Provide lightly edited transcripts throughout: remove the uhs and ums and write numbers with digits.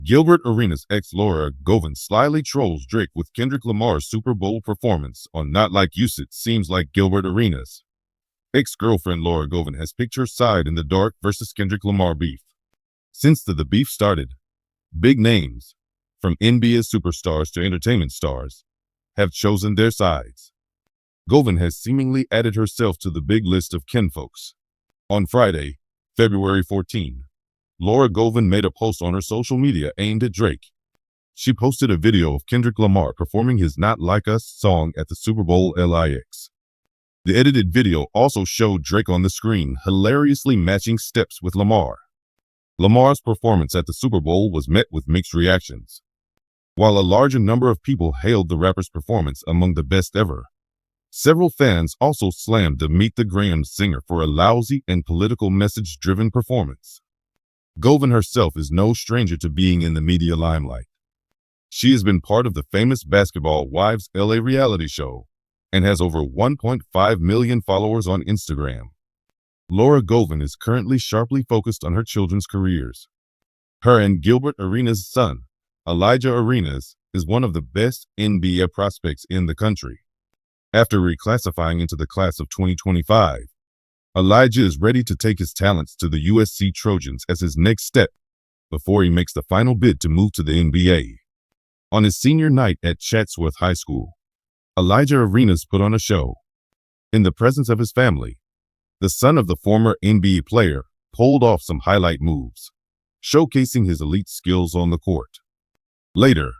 Gilbert Arenas' ex Laura Govan slyly trolls Drake with Kendrick Lamar's Super Bowl performance on Not Like You. It seems like Gilbert Arenas' ex-girlfriend Laura Govan has picked her side in the Dark versus Kendrick Lamar beef. Since the beef started, big names, from NBA superstars to entertainment stars, have chosen their sides. Govan has seemingly added herself to the big list of kinfolks. On Friday, February 14, Laura Govan made a post on her social media aimed at Drake. She posted a video of Kendrick Lamar performing his Not Like Us song at the Super Bowl LIX. The edited video also showed Drake on the screen, hilariously matching steps with Lamar. Lamar's performance at the Super Bowl was met with mixed reactions. While a larger number of people hailed the rapper's performance among the best ever, several fans also slammed the Meet the Grahams singer for a lousy and political message-driven performance. Govan herself is no stranger to being in the media limelight. She has been part of the famous Basketball Wives LA reality show and has over 1.5 million followers on Instagram. Laura Govan is currently sharply focused on her children's careers. Her and Gilbert Arenas' son, Elijah Arenas, is one of the best NBA prospects in the country. After reclassifying into the class of 2025, Elijah is ready to take his talents to the USC Trojans as his next step before he makes the final bid to move to the NBA. On his senior night at Chatsworth High School, Elijah Arenas put on a show. In the presence of his family, the son of the former NBA player pulled off some highlight moves, showcasing his elite skills on the court. Later,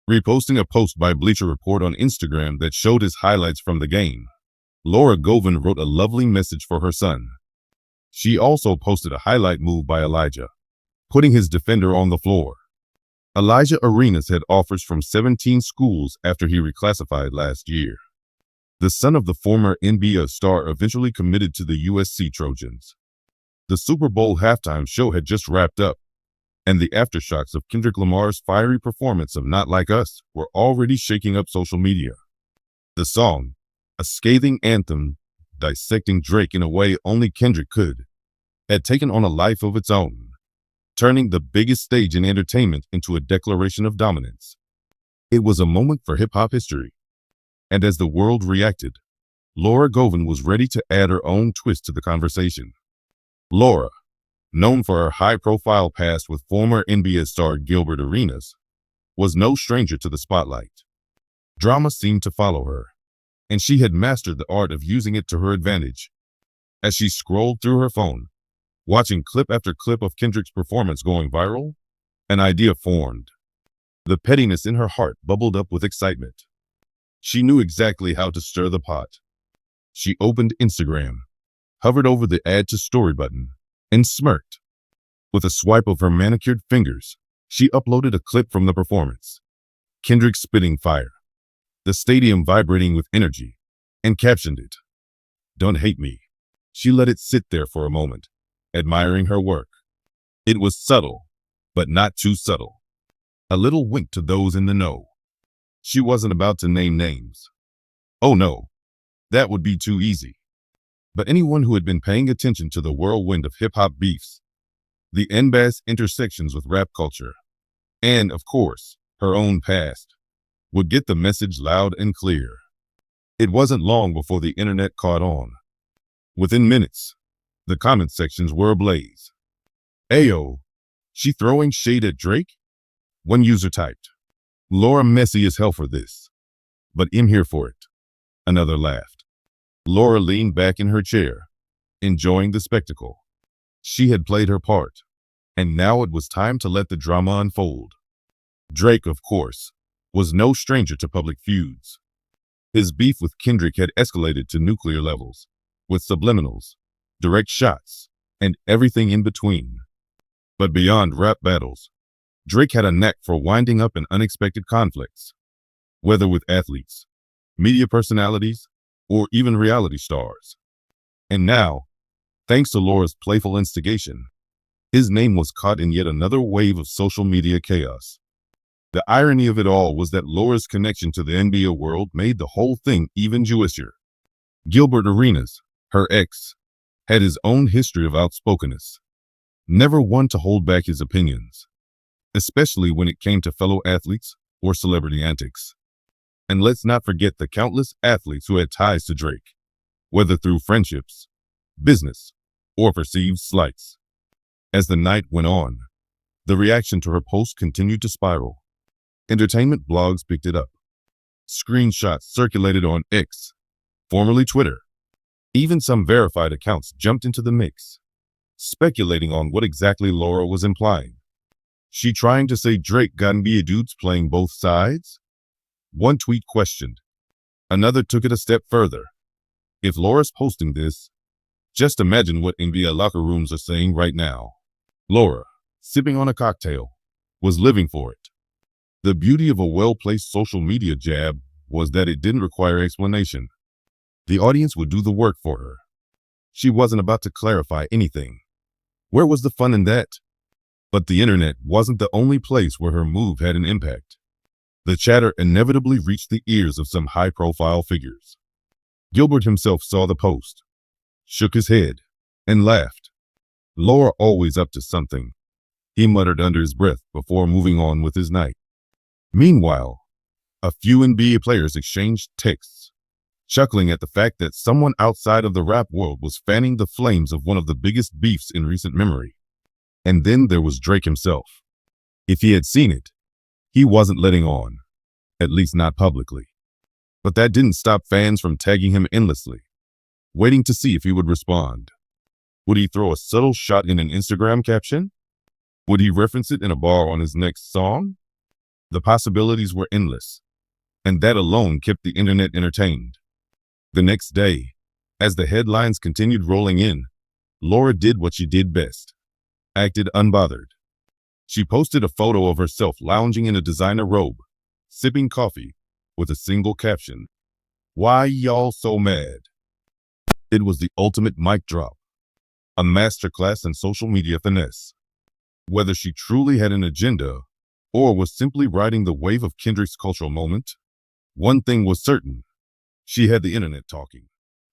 reposting a post by Bleacher Report on Instagram that showed his highlights from the game, Laura Govan wrote a lovely message for her son. She also posted a highlight move by Elijah, putting his defender on the floor. Elijah Arenas had offers from 17 schools after he reclassified last year. The son of the former NBA star eventually committed to the USC Trojans. The Super Bowl halftime show had just wrapped up, and the aftershocks of Kendrick Lamar's fiery performance of Not Like Us were already shaking up social media. The song, a scathing anthem dissecting Drake in a way only Kendrick could, had taken on a life of its own, turning the biggest stage in entertainment into a declaration of dominance. It was a moment for hip-hop history, and as the world reacted, Laura Govan was ready to add her own twist to the conversation. Laura, known for her high-profile past with former NBA star Gilbert Arenas, was no stranger to the spotlight. Drama seemed to follow her, and she had mastered the art of using it to her advantage. As she scrolled through her phone, watching clip after clip of Kendrick's performance going viral, an idea formed. The pettiness in her heart bubbled up with excitement. She knew exactly how to stir the pot. She opened Instagram, hovered over the Add to Story button, and smirked. With a swipe of her manicured fingers, she uploaded a clip from the performance. Kendrick spitting fire, the stadium vibrating with energy, and captioned it, "Don't hate me." She let it sit there for a moment, admiring her work. It was subtle, but not too subtle. A little wink to those in the know. She wasn't about to name names. Oh no, that would be too easy. But anyone who had been paying attention to the whirlwind of hip-hop beefs, the NBAS intersections with rap culture, and, of course, her own past, would get the message loud and clear. It wasn't long before the internet caught on. Within minutes, the comment sections were ablaze. Ayo, she throwing shade at Drake? One user typed, "Laura messy as hell for this, but I'm here for it." Another laughed. Laura leaned back in her chair, enjoying the spectacle. She had played her part, and now it was time to let the drama unfold. Drake, of course, was no stranger to public feuds. His beef with Kendrick had escalated to nuclear levels, with subliminals, direct shots, and everything in between. But beyond rap battles, Drake had a knack for winding up in unexpected conflicts, whether with athletes, media personalities, or even reality stars. And now, thanks to Laura's playful instigation, his name was caught in yet another wave of social media chaos. The irony of it all was that Laura's connection to the NBA world made the whole thing even Jewisher. Gilbert Arenas, her ex, had his own history of outspokenness, never one to hold back his opinions. especially when it came to fellow athletes or celebrity antics. And let's not forget the countless athletes who had ties to Drake, whether through friendships, business, or perceived slights. As the night went on, the reaction to her post continued to spiral. Entertainment blogs picked it up. Screenshots circulated on X, formerly Twitter. Even some verified accounts jumped into the mix, speculating on what exactly Laura was implying. She trying to say Drake got NBA dudes playing both sides? One tweet questioned. Another took it a step further. If Laura's posting this, just imagine what NBA locker rooms are saying right now. Laura, sipping on a cocktail, was living for it. The beauty of a well-placed social media jab was that it didn't require explanation. The audience would do the work for her. She wasn't about to clarify anything. Where was the fun in that? But the internet wasn't the only place where her move had an impact. The chatter inevitably reached the ears of some high-profile figures. Gilbert himself saw the post, shook his head, and laughed. Laura always up to something, he muttered under his breath before moving on with his night. Meanwhile, a few NBA players exchanged texts, chuckling at the fact that someone outside of the rap world was fanning the flames of one of the biggest beefs in recent memory. And then there was Drake himself. If he had seen it, he wasn't letting on, at least not publicly. But that didn't stop fans from tagging him endlessly, waiting to see if he would respond. Would he throw a subtle shot in an Instagram caption? Would he reference it in a bar on his next song? The possibilities were endless, and that alone kept the internet entertained. The next day, as the headlines continued rolling in, Laura did what she did best, acted unbothered. She posted a photo of herself lounging in a designer robe, sipping coffee, with a single caption, "Why y'all so mad?" It was the ultimate mic drop, a masterclass in social media finesse. Whether she truly had an agenda or was simply riding the wave of Kendrick's cultural moment, one thing was certain: she had the internet talking.